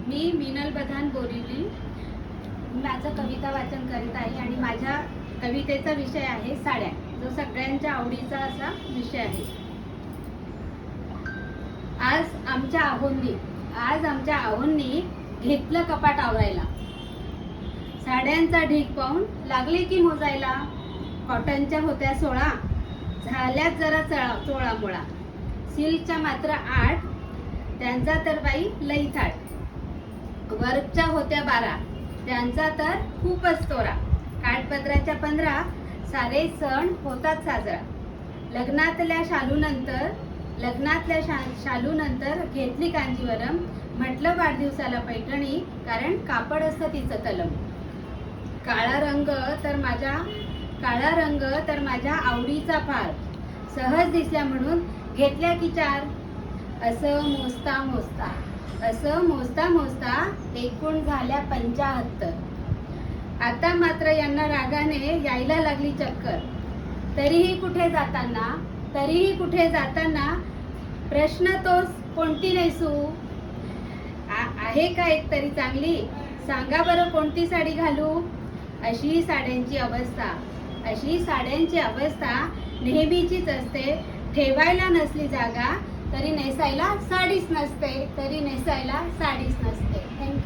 मी मीनल बधान बोरिवली माझं कविता वाचन करीत आहे आणि माझ्या कवितेचा विषय आहे साड्या, जो सगळ्यांच्या आवडीचा असा विषय आहे. आज आमच्या आहोंनी घेतलं कपाट आवरायला. साड्यांचा ढीग पाहून लागले की मोजायला. कॉटनच्या होत्या 16, झाल्यात जरा चोळामोळा. सिल्कच्या मात्र 8, त्यांचा तर बाई लई थाट. वर्कच्या होत्या 12, त्यांचा तर खूपच तोरा. काठपदराच्या 15, सारे सण होतात साजरा. लग्नातल्या शालूनंतर घेतली कांजीवरम. म्हटलं वाढदिवसाला पैठणी, कारण कापड असतं तिचं तलम. काळा रंग तर माझ्या आवडीचा फार. सहज दिसल्या म्हणून घेतल्या की 4. असं मोजता मोजता एकूण झाल्या 75. आता मात्र यांना रागाने यायला लागली चक्कर. तरीही कुठे जाताना प्रश्न तोच, कोणती नेसू? आहे का एक तरी चांगली? सांगा बरं कोणती साडी घालू? अशी साड्यांची अवस्था नेहमीचीच असते. ठेवायला नसली जागा तरी नेसायला साडीच नसते. थँक्यू.